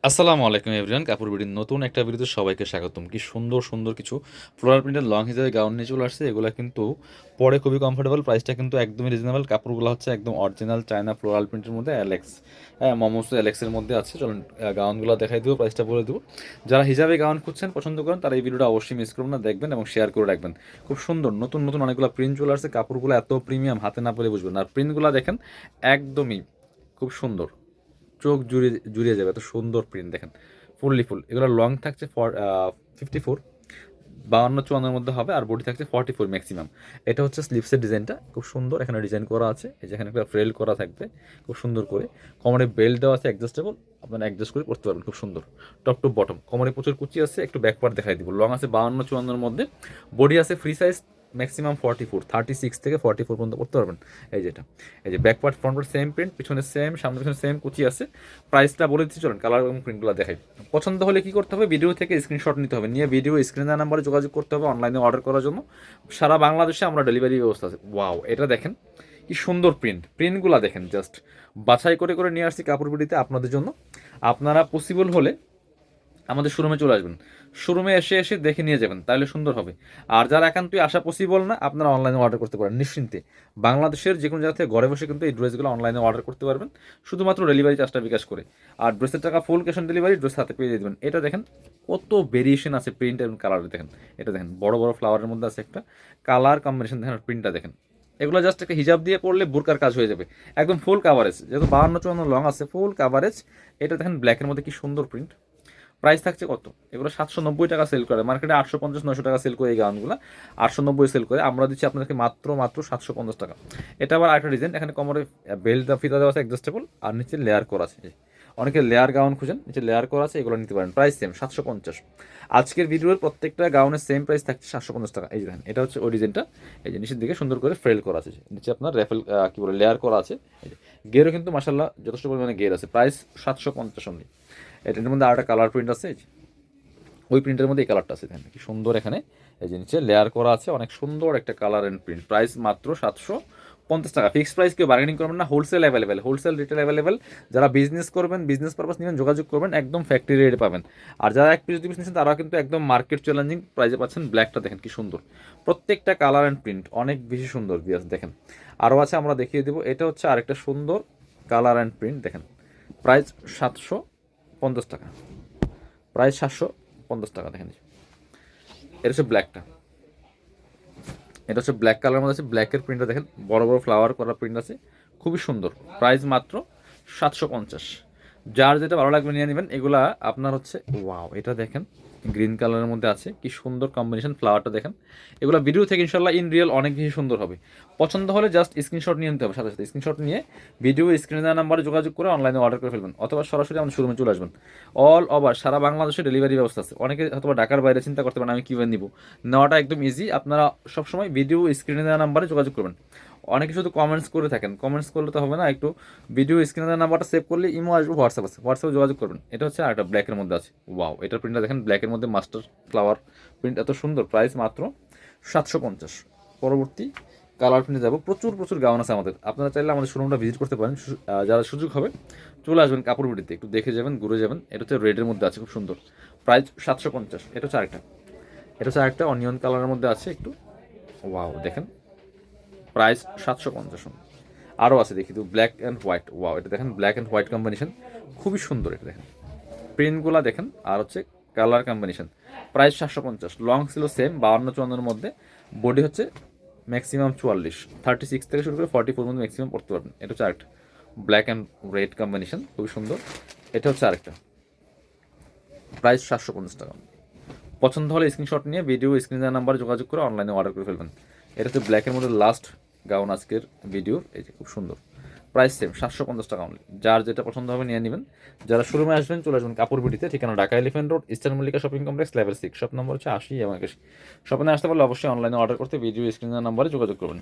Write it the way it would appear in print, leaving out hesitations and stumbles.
আসসালামু আলাইকুম এভরিওয়ান, কাপড় বিডির নতুন একটা ভিডিওতে সবাইকে স্বাগতম। কি সুন্দর সুন্দর কিছু ফ্লোরাল প্রিন্টের লং হিসেবে গাউন নিয়ে চলে আসছে। এগুলো কিন্তু পরে খুবই কমফোর্টেবল, প্রাইসটা কিন্তু একদমই রিজনেবল। কাপড়গুলো হচ্ছে একদম অরিজিনাল চায়না ফ্লোরাল প্রিন্টের মধ্যে অ্যালেক্স, হ্যাঁ মোমোস অ্যালেক্সের মধ্যে আছে। চলুন গাউনগুলো দেখাই দেবো, প্রাইসটা বলে দেবো। যারা হিজাবে গাউন খুঁজছেন, পছন্দ করেন, তারা এই ভিডিওটা অবশ্যই মিস করবেন না, দেখবেন এবং শেয়ার করে রাখবেন। খুব সুন্দর নতুন নতুন অনেকগুলো প্রিন্ট চলে আসছে। কাপড়গুলো এত প্রিমিয়াম, হাতে না পেলে বুঝবেন। আর প্রিন্টগুলো দেখেন একদমই খুব সুন্দর, চোখ জুড়িয়ে জুড়িয়ে যাবে, এত সুন্দর প্রিন্ট দেখেন। ফুল এগুলো লং থাকছে 54, 52-54 মধ্যে হবে, আর বডি থাকছে 44 ম্যাক্সিমাম। এটা হচ্ছে স্লিভসের ডিজাইনটা, খুব সুন্দর। এখানে ডিজাইন করা আছে, এই যে এখানে একটা ফ্রেল করা থাকবে খুব সুন্দর করে। কোমরে বেল্ট দেওয়া আছে অ্যাডজাস্টেবল, আপনারা অ্যাডজাস্ট করে পড়তে পারবেন খুব সুন্দর। টপ টু বটম কোমরে প্রচুর কুচি আছে। একটু ব্যাক পার্ট দেখাই দিব। লং আছে 52-54 মধ্যে, বডি আছে ফ্রি সাইজ ম্যাক্সিমাম 44, 36 থেকে 44 পর্যন্ত করতে পারবেন। এই যেটা, এই যে back part front part same print, পিছনে সেম, সামনে পিছনে সেম কুচি আছে। প্রাইসটা বলে দিচ্ছি, চলুন কালার এবং প্রিন্টগুলো দেখাই। পছন্দ হলে কি করতে হবে, ভিডিও থেকে স্ক্রিনশট নিতে হবে, নিয়ে ভিডিও স্ক্রিন দেওয়া নাম্বারে যোগাযোগ করতে হবে অনলাইনে অর্ডার করার জন্য। সারা বাংলাদেশে আমরা ডেলিভারি ব্যবস্থা আছে। ওয়াও, এটা দেখেন কি সুন্দর প্রিন্টগুলো দেখেন, জাস্ট বাছাই করে করে নিয়ে আসছি কাপড় বিডিতে আপনাদের জন্য। আপনারা পসিবল হলে আমাদের শোরুমে চলে আসবেন, শোরুমে এসে এসে দেখে নিয়ে যাবেন, তাহলে সুন্দর হবে। আর যারা একান্তই আসা পসিবল না, আপনারা অনলাইনে অর্ডার করতে পারেন নিশ্চিন্তে। বাংলাদেশের যে কোনো জায়গা থেকে ঘরে বসে কিন্তু এই ড্রেসগুলো অনলাইনে অর্ডার করতে পারবেন, শুধুমাত্র ডেলিভারি চার্জটা বিকাশ করে। আর ড্রেসের টাকা full cash on delivery, dress হাতে পেয়ে দেবেন। এটা দেখেন কত ভেরিয়েশন আছে প্রিন্ট এবং কালারে দেখেন। এটা দেখেন বড় বড় ফ্লাওয়ারের মধ্যে আছে একটা কালার কম্বিনেশন, দেখেন প্রিন্টটা দেখেন। এগুলো জাস্ট একটা হিজাব দিয়ে পড়লে বোরকার কাজ হয়ে যাবে, একদম ফুল কাভারেজ। যেহেতু 52-54 লং আছে, ফুল কাভারেজ। এটা দেখেন ব্ল্যাকের মধ্যে কি সুন্দর প্রিন্ট। প্রাইস থাকছে কত, এগুলো 790 টাকা সেল করে, মার্কেটে 850-900 টাকা সেল করে। এই গাউনগুলো 890 সেল করে, আমরা দিচ্ছি আপনাদেরকে মাত্র মাত্র 750 টাকা। এটা আবার আরেকটা ডিজাইন, এখানে কোমরে বেল্ট ফিতা দেওয়া আছে অ্যাডজাস্টেবল, আর নিচে লেয়ার করা আছে। অনেকে লেয়ার গাউন খুঁজেন, নিচে লেয়ার করা আছে, এগুলো নিতে পারেন। Price same 750। আজকের ভিডিওর প্রত্যেকটা গাউনের সেম প্রাইস থাকছে 750 টাকা। এই যে দেখেন, এটা হচ্ছে ওই ডিজাইনটা। এই যে নিচের দিকে সুন্দর করে ফ্রেল করা আছে, নিচে আপনার র্যাফেল কি বলে লেয়ার করা আছে। এই যে গেরও কিন্তু মাসাল্লাহ যথেষ্ট পরিমাণে গের আছে। Price 750 only. এটার মধ্যে আরেকটা কালার প্রিন্ট আছে, ওই প্রিন্টের মধ্যে এই কালারটা আছে, দেখেন কি সুন্দর। এখানে এই যে নিচে লেয়ার করা আছে, অনেক সুন্দর একটা কালার অ্যান্ড প্রিন্ট। প্রাইস মাত্র 750 টাকা। ফিক্সড প্রাইস কেউ বার্গেনিং করবেন না, wholesale available, wholesale retail available. যারা বিজনেস করবেন, বিজনেস পারপাস নেবেন, যোগাযোগ করবেন, একদম ফ্যাক্টরি রেটে পাবেন। আর যারা এক পিস 2 পিস নিচ্ছেন, তারা কিন্তু একদম মার্কেট চ্যালেঞ্জিং প্রাইসে পাচ্ছেন। ব্ল্যাকটা দেখেন কি সুন্দর, প্রত্যেকটা কালার অ্যান্ড প্রিন্ট অনেক বেশি সুন্দর। বিয়াস দেখেন, আরও আছে, আমরা দেখিয়ে দেবো। এটা হচ্ছে আরেকটা সুন্দর কালার অ্যান্ড প্রিন্ট দেখেন। প্রাইস 750 টাকা। প্রাইস 750 টাকা। দেখেন এটা হচ্ছে ব্ল্যাকটা, এটা হচ্ছে ব্ল্যাক কালার মধ্যে আছে। ব্ল্যাকের প্রিন্টটা দেখেন, বড় বড় ফ্লাওয়ার করা প্রিন্ট আছে, খুবই সুন্দর। প্রাইস মাত্র 750। যার যেটা ভালো লাগবে নিয়ে নেবেন। এগুলা আপনার হচ্ছে, ওয়াও এটা দেখেন গ্রিন কালারের মধ্যে আছে, কি সুন্দর কম্বিনেশন। ফ্লাওয়ারটা দেখেন, এগুলো ভিডিও থেকে ইনশাল্লাহ ইন রিয়েল অনেক বেশি সুন্দর হবে। পছন্দ হলে জাস্ট স্ক্রিনশট নিয়ে নিতে হবে, সাথে সাথে স্ক্রিনশট নিয়ে ভিডিও স্ক্রিনে দেওয়া নাম্বারে যোগাযোগ করে অনলাইনে অর্ডার করে ফেলবেন, অথবা সরাসরি আমাদের শোরুমে চলে আসবেন। অল ওভার সারা বাংলাদেশে ডেলিভারি ব্যবস্থা আছে। অনেকে হয়তো ঢাকার বাইরে চিন্তা করতে পারেন আমি কীভাবে নিব, নেওয়াটা একদম ইজি। আপনারা সবসময় ভিডিও স্ক্রিনে দেওয়া নাম্বারে যোগাযোগ করবেন। অনেকে শুধু কমেন্টস করে থাকেন, কমেন্টস করলে তো হবে না, একটু ভিডিও স্ক্রিনে দেওয়া নাম্বারটা সেভ করলে ইমো আসবে, হোয়াটসঅ্যাপ আছে, হোয়াটসঅ্যাপে যোগাযোগ করবেন। এটা হচ্ছে আরেকটা ব্ল্যাকের মধ্যে আছে। ওয়াও, এটার প্রিন্টটা দেখেন, ব্ল্যাকের মধ্যে মাস্টার ফ্লাওয়ার প্রিন্ট, এত সুন্দর। প্রাইস মাত্র 750। পরবর্তী কালার প্রিন্টে যাবো। প্রচুর প্রচুর গাউন আছে আমাদের, আপনারা চাইলে আমাদের শোরুমটা ভিজিট করতে পারেন। যারা সুযোগ হবে চলে আসবেন কাপড় বিটিতে, একটু দেখে যাবেন, ঘুরে যাবেন। এটা হচ্ছে রেডের মধ্যে আছে, খুব সুন্দর। প্রাইস 750। এটা হচ্ছে আরেকটা, এটা হচ্ছে আরেকটা অনিয়ন কালারের মধ্যে আছে একটু। ওয়াও দেখেন, প্রাইস 750। আরও আছে দেখি তো, ব্ল্যাক অ্যান্ড হোয়াইট। ওয়াও, এটা দেখেন ব্ল্যাক অ্যান্ড হোয়াইট কম্বিনেশন, খুবই সুন্দর। এটা দেখেন প্রিন্টগুলো দেখেন, আর হচ্ছে কালার কম্বিনেশন। প্রাইস 750। লং ছিল সেম 52-54 মধ্যে, বডি হচ্ছে ম্যাক্সিমাম 44, 36 থেকে শুরু করে 44 মধ্যে ম্যাক্সিমাম পড়তে পারবেন। এটা হচ্ছে আরেকটা ব্ল্যাক অ্যান্ড রেড কম্বিনেশন, খুবই সুন্দর। এটা হচ্ছে আরেকটা, প্রাইস 750 টাকা। পছন্দ হলে স্ক্রিনশট নিয়ে ভিডিও স্ক্রিনে দেওয়া নাম্বারে যোগাযোগ করে অনলাইনে অর্ডার করে ফেলবেন। এটা হচ্ছে ব্ল্যাকের মধ্যে লাস্ট গাউন আজকের ভিডিওর। এই যে খুব সুন্দর, প্রাইস সেম 750 টাকা অনলি। যার যেটা পছন্দ হবে নিয়ে নেবেন। যারা শোরুমে আসবেন চলে আসবেন কাপড় বিটিতে, ঠিকানা Dhaka elephant road, eastern Mallika shopping complex, level 6, shop number হচ্ছে 80 এবং 81। শপিংয়ে আসতে পারলে অবশ্যই অনলাইনে অর্ডার করতে ভিডিও স্ক্রিনের নাম্বারে যোগাযোগ করবেন।